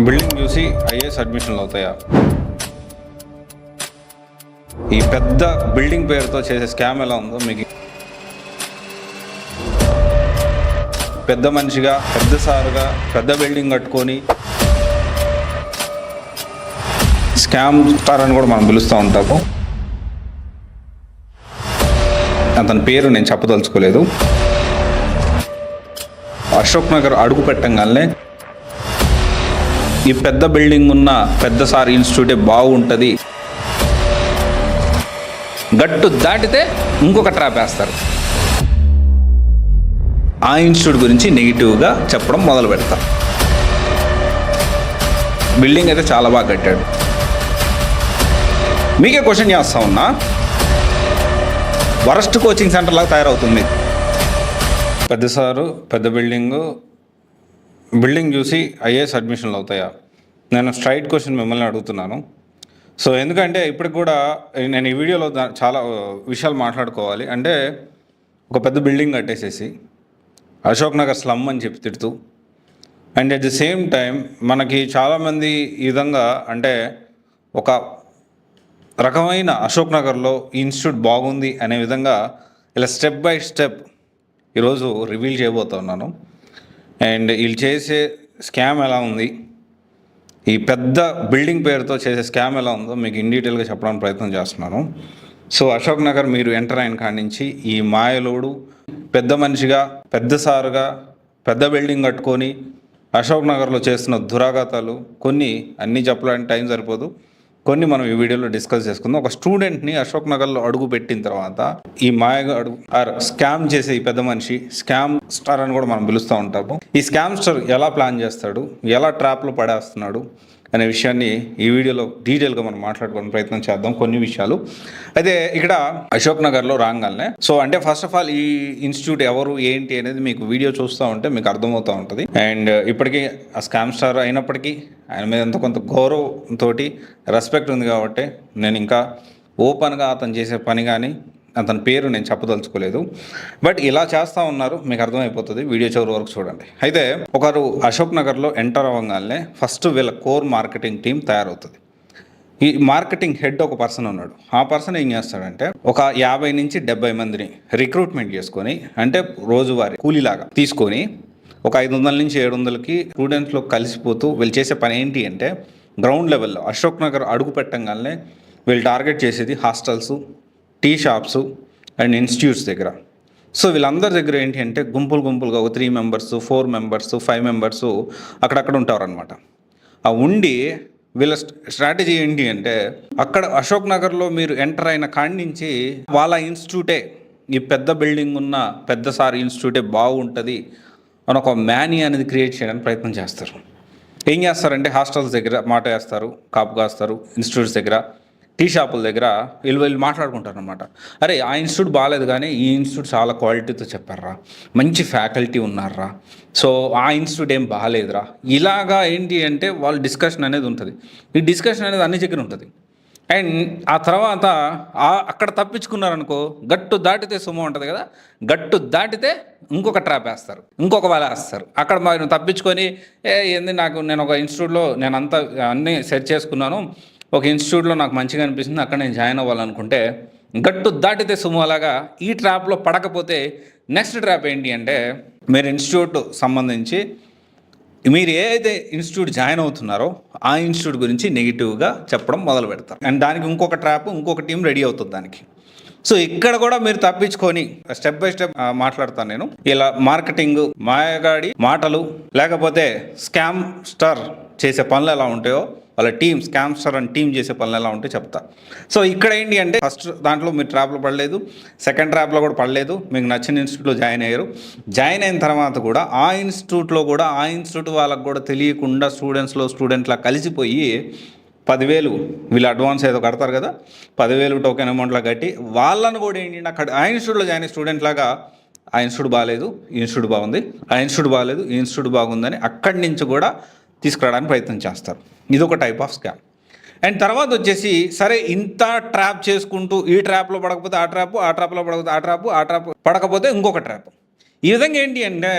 Building చూసి IAS అడ్మిషన్లు అవుతాయా? ఈ పెద్ద బిల్డింగ్ పేరుతో చేసే స్కామ్ ఎలా ఉందో మీకు పెద్ద మనిషిగా, పెద్ద సారుగా, పెద్ద బిల్డింగ్ కట్టుకొని స్కామ్ స్టార్ అని కూడా మనం పిలుస్తూ ఉంటాము. అతని పేరు నేను చెప్పదలుచుకోలేదు. అశోక్ నగర్ అడుగు పెట్టంగానే ఈ పెద్ద బిల్డింగ్ ఉన్న పెద్ద సార్ ఇన్స్టిట్యూటే బాగుంటుంది, గట్టు దాటితే ఇంకొక ట్రాప్ వేస్తారు. ఆ ఇన్స్టిట్యూట్ గురించి నెగిటివ్గా చెప్పడం మొదలు పెడతాం. బిల్డింగ్ అయితే చాలా బాగా కట్టాడు. మీకే క్వశ్చన్ చేస్తా ఉన్నా, వరస్ట్ కోచింగ్ సెంటర్ లాగా తయారవుతుంది. పెద్ద సారు, పెద్ద బిల్డింగ్ చూసి ఐఏఎస్ అడ్మిషన్లు అవుతాయా? నేను స్ట్రైట్ క్వశ్చన్ మిమ్మల్ని అడుగుతున్నాను. సో ఎందుకంటే ఇప్పటికి కూడా నేను ఈ వీడియోలో చాలా విషయాలు మాట్లాడుకోవాలి. అంటే ఒక పెద్ద బిల్డింగ్ కట్టేసేసి అశోక్ నగర్ స్లమ్ అని చెప్పి తిడుతూ, and at the same time మనకి చాలామంది ఈ విధంగా అంటే ఒక రకమైన అశోక్ నగర్లో ఈ ఇన్స్టిట్యూట్ బాగుంది అనే విధంగా ఇలా స్టెప్ బై స్టెప్ ఈరోజు రివీల్ చేయబోతున్నాను. అండ్ వీళ్ళు చేసే స్కామ్ ఎలా ఉంది, ఈ పెద్ద బిల్డింగ్ పేరుతో చేసే స్కామ్ ఎలా ఉందో మీకు ఇన్ డీటెయిల్గా చెప్పడానికి ప్రయత్నం చేస్తున్నాను. సో అశోక్ నగర్ మీరు ఎంటర్ అయిన కాడి నుంచి ఈ మాయలోడు పెద్ద మనిషిగా, పెద్ద సారుగా, పెద్ద బిల్డింగ్ కట్టుకొని అశోక్ నగర్లో చేస్తున్న దురాఘాతాలు కొన్ని అన్నీ చెప్పడానికి టైం సరిపోదు. కొన్ని మనం ఈ వీడియోలో డిస్కస్ చేసుకుందాం. ఒక స్టూడెంట్ని అశోక్ నగర్లో అడుగు పెట్టిన తర్వాత ఈ మాయగాడు ఆర్ స్కామ్ చేసే ఈ పెద్ద మనిషి, స్కామ్ స్టార్ అని కూడా మనం పిలుస్తూ ఉంటాము. ఈ స్కామ్ స్టార్ ఎలా ప్లాన్ చేస్తాడు, ఎలా ట్రాప్లో పడేస్తున్నాడు అనే విషయాన్ని ఈ వీడియోలో డీటెయిల్గా మనం మాట్లాడుకోవడానికి ప్రయత్నం చేద్దాం. కొన్ని విషయాలు అయితే ఇక్కడ అశోక్ నగర్లో రాగానే, సో అంటే ఫస్ట్ ఆఫ్ ఆల్ ఈ ఇన్స్టిట్యూట్ ఎవరు ఏంటి అనేది మీకు వీడియో చూస్తూ ఉంటే మీకు అర్థమవుతూ ఉంటుంది. అండ్ ఇప్పటికీ ఆ స్కామ్ స్టార్ అయినప్పటికీ ఆయన మీద ఎంతో కొంత గౌరవంతో రెస్పెక్ట్ ఉంది కాబట్టి నేను ఇంకా ఓపెన్గా అతను చేసే పని కానీ అతని పేరు నేను చెప్పదలుచుకోలేదు. బట్ ఇలా చేస్తూ ఉన్నారు, మీకు అర్థమైపోతుంది. వీడియో చివరి వరకు చూడండి. అయితే ఒకరు అశోక్ నగర్లో ఎంటర్ అవ్వగానే ఫస్ట్ వీళ్ళ కోర్ మార్కెటింగ్ టీం తయారవుతుంది. ఈ మార్కెటింగ్ హెడ్ ఒక పర్సన్ ఉన్నాడు. ఆ పర్సన్ ఏం చేస్తాడంటే ఒక 50 నుంచి 70 మందిని రిక్రూట్మెంట్ చేసుకొని, అంటే రోజువారీ కూలీలాగా తీసుకొని ఒక 500 నుంచి 700కి స్టూడెంట్స్లో కలిసిపోతూ వీళ్ళు చేసే పని ఏంటి అంటే గ్రౌండ్ లెవెల్లో అశోక్ నగర్ అడుగు పెట్టంగానే వీళ్ళు టార్గెట్ చేసేది hostels, tea shops and institutes దగ్గర. సో వీళ్ళందరి దగ్గర ఏంటి అంటే గుంపులుగా ఒక 3 మెంబర్స్, 4 మెంబర్స్, 5 మెంబర్స్ అక్కడక్కడ ఉంటారనమాట. ఆ ఉండి వీళ్ళ స్ట్రాటజీ ఏంటి అంటే అక్కడ అశోక్ నగర్లో మీరు ఎంటర్ అయిన కాడి నుంచి వాళ్ళ ఇన్స్టిట్యూటే, ఈ పెద్ద బిల్డింగ్ ఉన్న పెద్ద సార్ ఇన్స్టిట్యూటే బాగుంటుంది అని ఒక మ్యానీ అనేది క్రియేట్ చేయడానికి ప్రయత్నం చేస్తారు. ఏం చేస్తారంటే హాస్టల్స్ దగ్గర మాట వేస్తారు, కాపు కాస్తారు, ఇన్స్టిట్యూట్స్ దగ్గర, టీ షాపుల దగ్గర వీళ్ళు మాట్లాడుకుంటారు అనమాట. అరే ఆ ఇన్స్టిట్యూట్ బాగాలేదు కానీ ఈ ఇన్స్టిట్యూట్ చాలా క్వాలిటీతో చెప్పారా, మంచి ఫ్యాకల్టీ ఉన్నారా, సో ఆ ఇన్స్టిట్యూట్ ఏం బాగాలేదురా, ఇలాగా ఏంటి అంటే వాళ్ళు డిస్కషన్ అనేది ఉంటుంది. ఈ డిస్కషన్ అనేది అన్ని దగ్గర ఉంటుంది. అండ్ ఆ తర్వాత అక్కడ తప్పించుకున్నారనుకో, గట్టు దాటితే సుమ ఉంటుంది కదా, గట్టు దాటితే ఇంకొక ట్రాప్ వేస్తారు, ఇంకొక వల వేస్తారు. అక్కడ మనం తప్పించుకొని ఏంది నేను ఒక ఇన్స్టిట్యూట్లో నేను అంతా అన్నీ సెట్ చేసుకున్నాను, ఒక ఇన్స్టిట్యూట్లో నాకు మంచిగా అనిపిస్తుంది, అక్కడ నేను జాయిన్ అవ్వాలనుకుంటే గట్టు దాటితే సుమోలాగా ఈ ట్రాప్లో పడకపోతే నెక్స్ట్ ట్రాప్ ఏంటి అంటే మీరు ఇన్స్టిట్యూట్ సంబంధించి మీరు ఏదైతే ఇన్స్టిట్యూట్ జాయిన్ అవుతున్నారో ఆ ఇన్స్టిట్యూట్ గురించి నెగిటివ్గా చెప్పడం మొదలు పెడతారు. అండ్ దానికి ఇంకొక ట్రాప్, ఇంకొక టీం రెడీ అవుతుంది దానికి. సో ఇక్కడ కూడా మీరు తప్పించుకొని స్టెప్ బై స్టెప్ మాట్లాడతాను నేను. ఇలా మార్కెటింగ్, మాయగాడి మాటలు, లేకపోతే స్కామ్ స్టార్ చేసే పనులు ఎలా ఉంటాయో, వాళ్ళ టీం స్కామ్ స్టార్ అని టీం చేసే పనులు ఎలా ఉంటే చెప్తా. సో ఇక్కడ ఏంటి అంటే ఫస్ట్ దాంట్లో మీరు ట్రాప్లో పడలేదు, సెకండ్ ట్రాప్లో కూడా పడలేదు, మీకు నచ్చిన ఇన్స్టిట్యూట్లో జాయిన్ అయ్యారు. జాయిన్ అయిన తర్వాత కూడా ఆ ఇన్స్టిట్యూట్లో కూడా ఆ ఇన్స్టిట్యూట్ వాళ్ళకు కూడా తెలియకుండా స్టూడెంట్లా కలిసిపోయి 10,000 వీళ్ళు అడ్వాన్స్ ఏదో కడతారు కదా, 10,000 టోకెన్ అమౌంట్లా కట్టి వాళ్ళను కూడా ఏంటి అక్కడ ఆ ఇన్స్టిట్యూట్లో జాయిన్ అయ్యే స్టూడెంట్ లాగా ఆ ఇన్స్టిట్యూట్ బాగాలేదు, ఈ ఇన్స్టిట్యూట్ బాగుంది, ఆ ఇన్స్టిట్యూట్ బాగాలేదు, ఈ ఇన్స్టిట్యూట్ బాగుందని అక్కడి నుంచి కూడా తీసుకురావడానికి ప్రయత్నం చేస్తారు. ఇది ఒక టైప్ ఆఫ్ స్కామ్. అండ్ తర్వాత వచ్చేసి సరే ఇంత ట్రాప్ చేసుకుంటూ ఈ ట్రాప్లో పడకపోతే ఆ ట్రాప్, ఆ ట్రాప్లో పడకపోతే ఆ ట్రాప్ పడకపోతే ఇంకొక ట్రాప్. ఈ విధంగా ఏంటి అంటే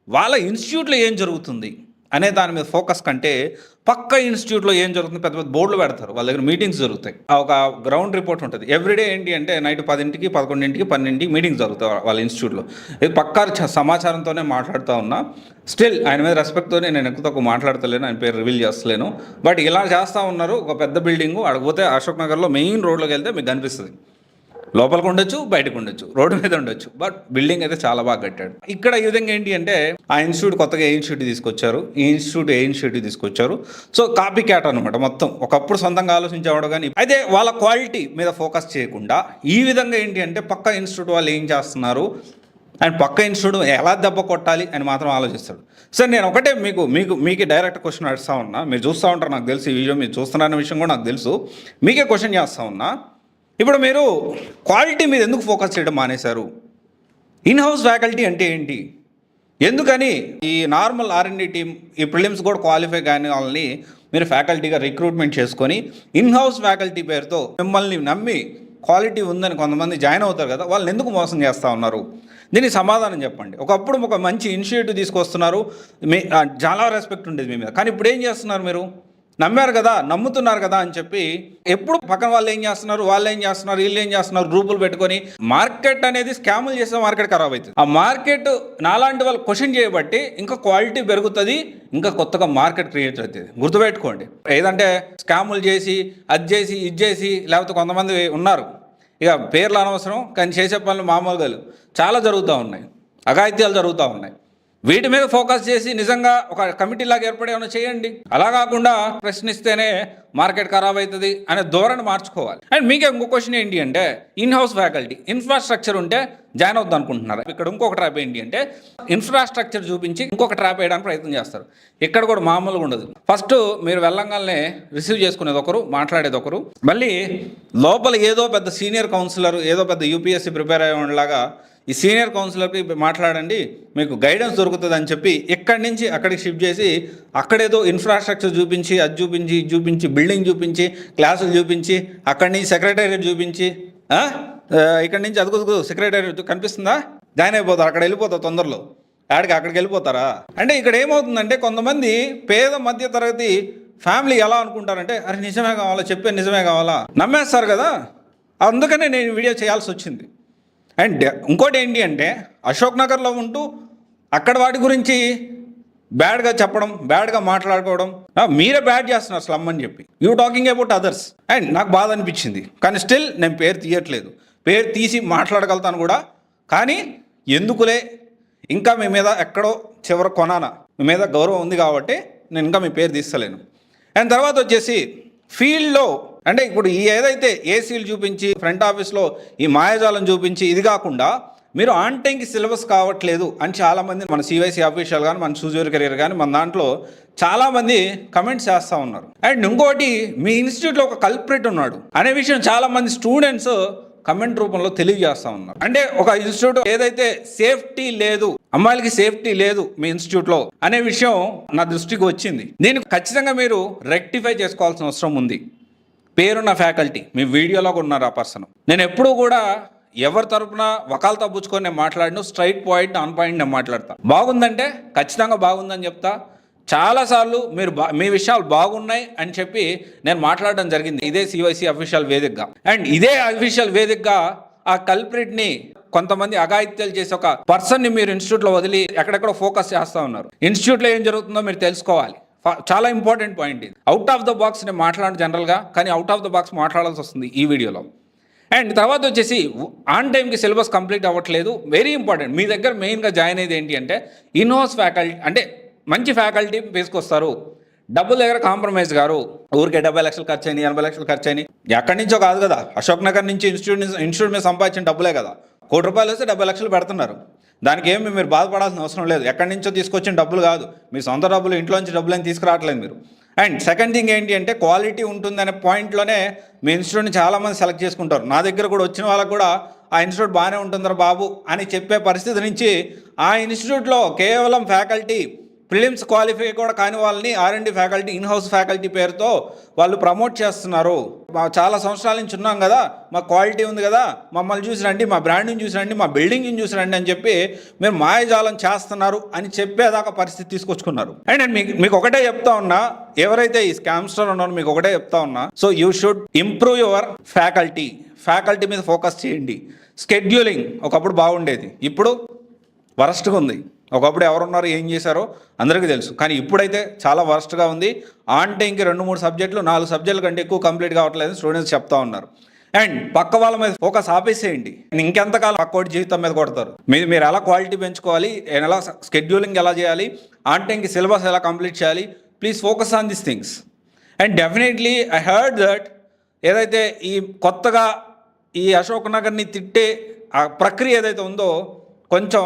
వాళ్ళ ఇన్స్టిట్యూట్లో ఏం జరుగుతుంది, అనే దాని మీద ఫోకస్ కంటే పక్క ఇన్స్టిట్యూట్లో ఏం జరుగుతుంది పెద్ద పెద్ద బోర్డులు పెడతారు, వాళ్ళ దగ్గర మీటింగ్స్ జరుగుతాయి, ఒక గ్రౌండ్ రిపోర్ట్ ఉంటుంది. ఎవ్రీడే ఏంటి అంటే నైట్ 10ంటికి 11ంటికి 12ంటికి మీటింగ్స్ జరుగుతాయి వాళ్ళ ఇన్స్టిట్యూట్లో. ఇది పక్కా సమాచారంతోనే మాట్లాడుతూ ఉన్నా. స్టిల్ ఆయన మీద రెస్పెక్ట్తోనే నేను ఎక్కువ తక్కువ మాట్లాడతలేను, ఆయన పేరు రివీల్ చేస్తలేను. బట్ ఇలా చేస్తూ ఉన్నారు. ఒక పెద్ద బిల్డింగు అడగపోతే అశోక్ నగర్లో మెయిన్ రోడ్లోకి వెళ్తే మీకు కనిపిస్తుంది. లోపలికి ఉండొచ్చు, బయటకు ఉండొచ్చు, రోడ్డు మీద ఉండొచ్చు, బట్ బిల్డింగ్ అయితే చాలా బాగా కట్టాడు. ఇక్కడ ఈ విధంగా ఏంటి అంటే ఆ ఇన్స్టిట్యూట్ కొత్తగా ఏ ఇన్స్టిట్యూట్ తీసుకొచ్చారు, ఈ ఇన్స్టిట్యూట్ ఏ ఇన్స్టిట్యూట్ తీసుకొచ్చారు. సో కాపీ క్యాట్ అనమాట మొత్తం. ఒకప్పుడు సొంతంగా ఆలోచించేవాడు, కానీ అయితే వాళ్ళ క్వాలిటీ మీద ఫోకస్ చేయకుండా ఈ విధంగా ఏంటి అంటే పక్క ఇన్స్టిట్యూట్ వాళ్ళు ఏం చేస్తున్నారు అండ్ పక్క ఇన్స్టిట్యూట్ ఎలా దెబ్బ కొట్టాలి అని మాత్రం ఆలోచిస్తాడు. సార్ నేను ఒకటే మీకు డైరెక్ట్ క్వశ్చన్ అడుస్తూ ఉన్నా. మీరు చూస్తూ ఉంటారు, నాకు తెలుసు, ఈ వీడియో మీరు చూస్తున్నారన్న విషయం కూడా నాకు తెలుసు. మీకే క్వశ్చన్ చేస్తూ ఉన్నా. ఇప్పుడు మీరు క్వాలిటీ మీద ఎందుకు ఫోకస్ చేయడం మానేశారు? ఇన్ హౌస్ ఫ్యాకల్టీ అంటే ఏంటి? ఎందుకని ఈ నార్మల్ R&D టీమ్ ఈ ప్రిలిమ్స్ కూడా క్వాలిఫై కాని వాళ్ళని మీరు ఫ్యాకల్టీగా రిక్రూట్మెంట్ చేసుకొని ఇన్ హౌస్ ఫ్యాకల్టీ పేరుతో మిమ్మల్ని నమ్మి క్వాలిటీ ఉందని కొంతమంది జాయిన్ అవుతారు కదా, వాళ్ళని ఎందుకు మోసం చేస్తూ ఉన్నారు? దీనికి సమాధానం చెప్పండి. ఒకప్పుడు ఒక మంచి ఇనిషియేటివ్ తీసుకొస్తున్నారు, చాలా రెస్పెక్ట్ ఉండేది మీ మీద, కానీ ఇప్పుడు ఏం చేస్తున్నారు? మీరు నమ్మారు కదా, నమ్ముతున్నారు కదా అని చెప్పి ఎప్పుడు పక్కన వాళ్ళు ఏం చేస్తున్నారు, వీళ్ళు ఏం చేస్తున్నారు, గ్రూపులు పెట్టుకొని మార్కెట్ అనేది స్కాములు చేస్తే మార్కెట్ ఖరాబ్ అవుతుంది. ఆ మార్కెట్ నాలాంటి వాళ్ళు క్వశ్చన్ చేయబట్టి ఇంకా క్వాలిటీ పెరుగుతుంది, ఇంకా కొత్తగా మార్కెట్ క్రియేట్ అవుతుంది. గుర్తుపెట్టుకోండి. ఏదంటే స్కాములు చేసి అది చేసి ఇది చేసి, లేకపోతే కొంతమంది ఉన్నారు, ఇక పేర్లు అనవసరం, కానీ చేసే పనులు మామూలుగా చాలా జరుగుతూ ఉన్నాయి, అఘాయిత్యాలు జరుగుతూ ఉన్నాయి. వీటి మీద ఫోకస్ చేసి నిజంగా ఒక కమిటీ లాగా ఏర్పడి ఏమైనా చేయండి. అలా కాకుండా ప్రశ్నిస్తేనే మార్కెట్ ఖరాబ్ అవుతుంది అనే ధోరణి మార్చుకోవాలి. అండ్ మీకే ఇంకో క్వశ్చన్ ఏంటి అంటే ఇన్ హౌస్ ఫ్యాకల్టీ ఇన్ఫ్రాస్ట్రక్చర్ ఉంటే జాయిన్ అవుద్ది అనుకుంటున్నారు. ఇక్కడ ఇంకొక ట్రాప్ ఏంటి అంటే ఇన్ఫ్రాస్ట్రక్చర్ చూపించి ఇంకొక ట్రాప్ వేయడానికి ప్రయత్నం చేస్తారు. ఇక్కడ కూడా మామూలుగా ఉండదు. ఫస్ట్ మీరు వెళ్ళంగానే రిసీవ్ చేసుకునేది ఒకరు, మాట్లాడేది ఒకరు, మళ్ళీ లోపల ఏదో పెద్ద సీనియర్ కౌన్సిలర్, ఏదో పెద్ద UPSC ప్రిపేర్ అయ్యేలాగా ఈ సీనియర్ కౌన్సిలర్కి మాట్లాడండి, మీకు గైడెన్స్ దొరుకుతుంది అని చెప్పి ఇక్కడి నుంచి అక్కడికి షిఫ్ట్ చేసి అక్కడేదో ఇన్ఫ్రాస్ట్రక్చర్ చూపించి, అది చూపించి, ఇది చూపించి, బిల్డింగ్ చూపించి, క్లాసులు చూపించి, అక్కడి నుంచి సెక్రటేరియట్ చూపించి, ఇక్కడి నుంచి అదుగు సెక్రటేరియట్ కనిపిస్తుందా, జాయిన్ అయిపోతారు, అక్కడ వెళ్ళిపోతారు తొందరలో. అక్కడికి వెళ్ళిపోతారా? అంటే ఇక్కడ ఏమవుతుందంటే కొంతమంది పేద మధ్య తరగతి ఫ్యామిలీ ఎలా అనుకుంటారంటే అరే నిజమే కావాలా, చెప్పే నిజమే కావాలా, నమ్మేస్తారు కదా. అందుకనే నేను వీడియో చేయాల్సి వచ్చింది. అండ్ ఇంకోటి ఏంటి అంటే అశోక్ నగర్లో ఉంటూ అక్కడ వాటి గురించి బ్యాడ్గా చెప్పడం, బ్యాడ్గా మాట్లాడుకోవడం, మీరే బ్యాడ్ చేస్తున్నారు స్లమ్ అని చెప్పి, you talking about others. And నాకు బాధ అనిపించింది, కానీ స్టిల్ నేను పేరు తీయట్లేదు. పేరు తీసి మాట్లాడగలుగుతాను కూడా, కానీ ఎందుకులే, ఇంకా మీ మీద ఎక్కడో చివరి కొనాన మీ మీద గౌరవం ఉంది కాబట్టి నేను ఇంకా మీ పేరు తీస్తలేను. అండ్ తర్వాత వచ్చేసి ఫీల్డ్లో అంటే ఇప్పుడు ఈ ఏదైతే ఏసీలు చూపించి ఫ్రంట్ ఆఫీస్లో ఈ మాయాజాలం చూపించి ఇది కాకుండా మీరు ఆన్ టైంకి సిలబస్ కావట్లేదు అని చాలామంది మన CYC అఫీషియల్ కానీ మన చూజ్ కెరీర్ కానీ మన దాంట్లో చాలామంది కమెంట్స్ చేస్తూ ఉన్నారు. అండ్ ఇంకోటి మీ ఇన్స్టిట్యూట్లో ఒక కల్ప్రిట్ ఉన్నాడు అనే విషయం చాలామంది స్టూడెంట్స్ కమెంట్ రూపంలో తెలియజేస్తూ ఉన్నారు. అంటే ఒక ఇన్స్టిట్యూట్ ఏదైతే సేఫ్టీ లేదు, అమ్మాయిలకి సేఫ్టీ లేదు మీ ఇన్స్టిట్యూట్లో అనే విషయం నా దృష్టికి వచ్చింది. దీన్ని ఖచ్చితంగా మీరు రెక్టిఫై చేసుకోవాల్సిన అవసరం ఉంది. పేరున్న ఫ్యాకల్టీ మీ వీడియోలో ఉన్నారు ఆ పర్సన్. నేను ఎప్పుడూ కూడా ఎవరి తరపున వకాలు తప్పుచ్చుకొని నేను మాట్లాడిన స్ట్రైట్ పాయింట్ ఆన్ పాయింట్ నేను మాట్లాడతా. బాగుందంటే ఖచ్చితంగా బాగుందని చెప్తా. చాలాసార్లు మీరు మీ విషయాలు బాగున్నాయి అని చెప్పి నేను మాట్లాడడం జరిగింది ఇదే CYC అఫీషియల్ వేదికగా. అండ్ ఇదే అఫీషియల్ వేదికగా ఆ కల్ప్రిట్ని కొంతమంది అఘాయిత్యాలు చేసి ఒక పర్సన్ని మీరు ఇన్స్టిట్యూట్లో వదిలి ఎక్కడెక్కడ ఫోకస్ చేస్తూ ఉన్నారు. ఇన్స్టిట్యూట్లో ఏం జరుగుతుందో మీరు తెలుసుకోవాలి. చాలా ఇంపార్టెంట్ పాయింట్ ఇది. అవుట్ ఆఫ్ ద బాక్స్ నేను మాట్లాడను జనరల్గా, కానీ అవుట్ ఆఫ్ ద బాక్స్ మాట్లాడాల్సి వస్తుంది ఈ వీడియోలో. అండ్ తర్వాత వచ్చేసి ఆన్ టైంకి సిలబస్ కంప్లీట్ అవ్వట్లేదు. Very important. మీ దగ్గర మెయిన్గా జాయిన్ అయ్యేది ఏంటి అంటే ఇన్ హౌస్ ఫ్యాకల్టీ, అంటే మంచి ఫ్యాకల్టీ తీసుకొస్తారు, డబ్బుల దగ్గర కాంప్రమైజ్ గారు. ఊరికే 70 లక్షలు ఖర్చు అయినాయి, 80 లక్షలు ఖర్చు అయినాయి, ఎక్కడి నుంచో కాదు కదా, అశోక్ నగర్ నుంచి ఇన్స్టిట్యూట్ మీద సంపాదించిన డబ్బులే కదా. ₹1 కోటి వస్తే 70 లక్షలు పెడుతున్నారు. దానికి ఏమి మీరు బాధపడాల్సిన అవసరం లేదు. ఎక్కడి నుంచో తీసుకొచ్చిన డబ్బులు కాదు, మీ సొంత డబ్బులు, ఇంట్లోంచి డబ్బులు అని తీసుకురావట్లేదు మీరు. అండ్ సెకండ్ థింగ్ ఏంటి అంటే క్వాలిటీ ఉంటుందనే పాయింట్లోనే మీ ఇన్స్టిట్యూట్ని చాలామంది సెలెక్ట్ చేసుకుంటారు. నా దగ్గర కూడా వచ్చిన వాళ్ళకు కూడా ఆ ఇన్స్టిట్యూట్ బాగానే ఉంటుందిరా బాబు అని చెప్పే పరిస్థితి నుంచి ఆ ఇన్స్టిట్యూట్లో కేవలం ఫ్యాకల్టీ ప్రిలిమ్స్ క్వాలిఫై కూడా కాని వాళ్ళని R&D ఫ్యాకల్టీ ఇన్హౌస్ ఫ్యాకల్టీ పేరుతో వాళ్ళు ప్రమోట్ చేస్తున్నారు. చాలా సంవత్సరాల నుంచి ఉన్నాం కదా, మా క్వాలిటీ ఉంది కదా, మమ్మల్ని చూసి రండి, మా బ్రాండ్ని చూసి రండి, మా బిల్డింగ్ని చూసి రండి అని చెప్పి మీరు మాయాజాలం చేస్తున్నారు అని చెప్పేదాకా పరిస్థితి తీసుకొచ్చుకున్నారు. అండ్ నేను మీకు ఒకటే చెప్తా ఉన్నా, ఎవరైతే ఈ స్కామ్స్టర్ ఉన్నారో మీకు ఒకటే చెప్తా ఉన్నా, so you should improve your faculty మీద ఫోకస్ చేయండి. స్కెడ్యూలింగ్ ఒకప్పుడు బాగుండేది, ఇప్పుడు వరస్ట్గా ఉంది. ఒకప్పుడు ఎవరున్నారు ఏం చేశారో అందరికీ తెలుసు, కానీ ఇప్పుడైతే చాలా వరస్ట్గా ఉంది. ఆన్ టైంకి 2-3 సబ్జెక్టులు 4 సబ్జెక్టుల కంటే ఎక్కువ కంప్లీట్ కావట్లేదు స్టూడెంట్స్ చెప్తా ఉన్నారు. అండ్ పక్క వాళ్ళ మీద ఫోకస్ ఆపేసేయండి. ఇంకెంతకాలం పక్కోటి జీవితం మీద కొడతారు. మీరు ఎలా క్వాలిటీ పెంచుకోవాలి, ఎలా స్కెడ్యూలింగ్ ఎలా చేయాలి, ఆన్ టైంకి సిలబస్ ఎలా కంప్లీట్ చేయాలి, please focus on this things. And definitely I heard that ఏదైతే ఈ కొత్తగా ఈ అశోక్ నగర్ని తిట్టే ఆ ప్రక్రియ ఏదైతే ఉందో కొంచెం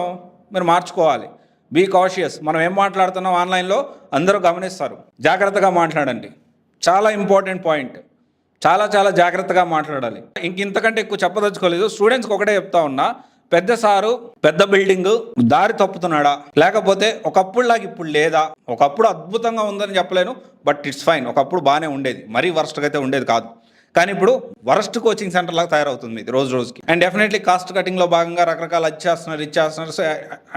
మీరు మార్చుకోవాలి. Be cautious. మనం ఏం మాట్లాడుతున్నాం ఆన్లైన్లో అందరూ గమనిస్తారు. జాగ్రత్తగా మాట్లాడండి, చాలా ఇంపార్టెంట్ పాయింట్. చాలా జాగ్రత్తగా మాట్లాడాలి. ఇంతకంటే ఎక్కువ చెప్పదలుచుకోలేదు. స్టూడెంట్స్కి ఒకటే చెప్తా ఉన్నా, పెద్ద సారు పెద్ద బిల్డింగ్ దారి తప్పుతున్నాడా, లేకపోతే ఒకప్పుడులాగా ఇప్పుడు లేదా? ఒకప్పుడు అద్భుతంగా ఉందని చెప్పలేను, బట్ ఇట్స్ ఫైన్. ఒకప్పుడు బాగానే ఉండేది, మరీ వరస్ట్గా అయితే ఉండేది కాదు. కానీ ఇప్పుడు వరస్ట్ కోచింగ్ సెంటర్ లాగా తయారవుతుంది ఇది రోజు రోజుకి. అండ్ డెఫినెట్లీ కాస్ట్ కటింగ్లో భాగంగా రకరకాల ఇచ్చేస్తున్నారు.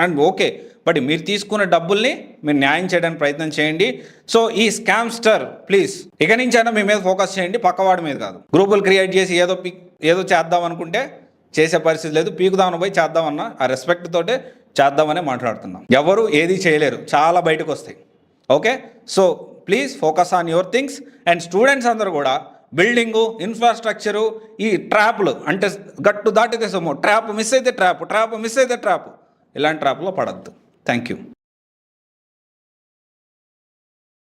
అండ్ ఓకే, బట్ మీరు తీసుకున్న డబ్బుల్ని మీరు న్యాయం చేయడానికి ప్రయత్నం చేయండి. సో ఈ స్కామ్స్టర్ ప్లీజ్ ఇక నుంచైనా మీ మీద ఫోకస్ చేయండి, పక్కవాడి మీద కాదు. గ్రూపులు క్రియేట్ చేసి ఏదో చేద్దాం అనుకుంటే చేసే పరిస్థితి లేదు. పీకుదామని పోయి చేద్దామన్నా ఆ రెస్పెక్ట్ తోటే చేద్దామనే మాట్లాడుతున్నాం. ఎవరు ఏది చేయలేరు, చాలా బయటకు వస్తాయి. Okay, so please focus on your things. And students అందరూ కూడా బిల్డింగు, ఇన్ఫ్రాస్ట్రక్చరు, ఈ ట్రాప్లు అంటే గట్టు దాటితే సొమ్ము, ట్రాప్ మిస్ అయితే ట్రాప్ ఇలాంటి ట్రాప్లో పడద్దు. Thank you.